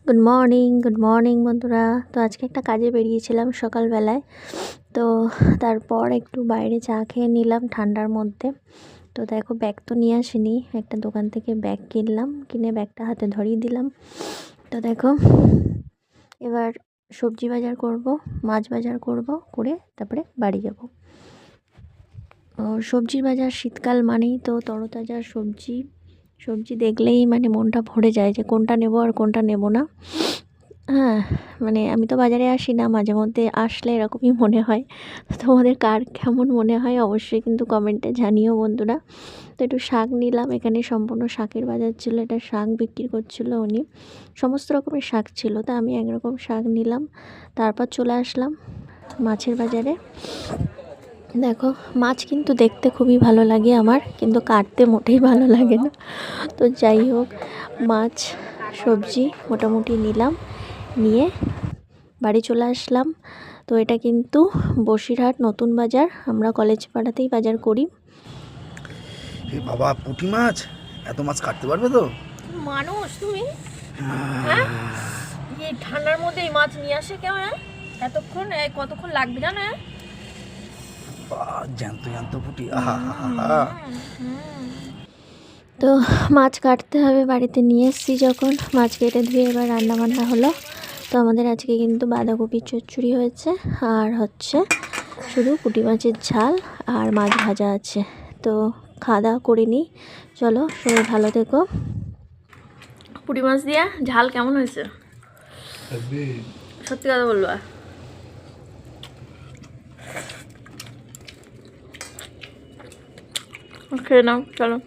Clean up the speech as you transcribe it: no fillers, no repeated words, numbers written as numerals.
Good morning বন্ধুরা। তো আজকে একটা কাজে বেরিয়েছিলাম সকালবেলায়। তো তারপর একটু বাইরে চা খেয়ে নিলাম ঠান্ডার মধ্যে। তো দেখো ব্যাগ তো নিয়ে আসিনি, একটা দোকান থেকে ব্যাগ কিনলাম, কিনে ব্যাগটা হাতে ধরিয়ে দিলাম। তো দেখো এবার সবজি বাজার করব, মাছ বাজার করব, করে তারপরে বাড়ি যাব। সবজির বাজার, শীতকাল মানেই তো তরতাজা সবজি দেখলেই মানে মনটা ভরে যায় যে কোনটা নেব আর কোনটা নেব না। হ্যাঁ, মানে আমি তো বাজারে আসি না, মাঝে মধ্যে আসলে এরকমই মনে হয়। তোমাদের কার কেমন মনে হয় অবশ্যই কিন্তু কমেন্টে জানিও বন্ধুরা। তো একটু শাক নিলাম, এখানে সম্পূর্ণ শাকের বাজার ছিল, এটা শাক বিক্রি করছিল উনি, সমস্ত রকমের শাক ছিল। তা আমি একরকম শাক নিলাম, তারপর চলে আসলাম মাছের বাজারে। দেখো মাছ কিন্তু দেখতে খুবই ভালো লাগে আমার, কিন্তু কাটতে মোটেই ভালো লাগে না। তো যাই হোক, মাছ সবজি মোটামুটি নিলাম, নিয়ে বাড়ি চলে আসলাম। তো এটা কিন্তু বসিরহাট নতুন বাজার, আমরা কলেজ পাড়াতেই বাজার করি। বাবা, পুঁটি মাছ, এত মাছ কাটতে পারবে তো? মানুষ তুমি? হ্যাঁ, এই ঠান্ডার মধ্যে এই মাছ নিয়ে আসে কেউ? এতক্ষণ কতক্ষণ লাগবে জানো? জ্যান্ত জ্যান্ত পুঁটি। তো মাছ কাটতে হবে, বাড়িতে নিয়ে এসেছি যখন, মাছ কেটে ধুয়ে এবার রান্না বান্না হলো। তো আমাদের আজকে কিন্তু বাঁধাকপির চচ্চড়ি হয়েছে, আর হচ্ছে শুধু পুঁটি মাছের ঝাল আর মাছ ভাজা আছে। তো খাওয়া দাওয়া করে নিই, চলো সবাই ভালো থেকো। পুঁটি মাছ দিয়া ঝাল কেমন হয়েছে সত্যি কথা বলবা? খেয়ে নাও, চলো।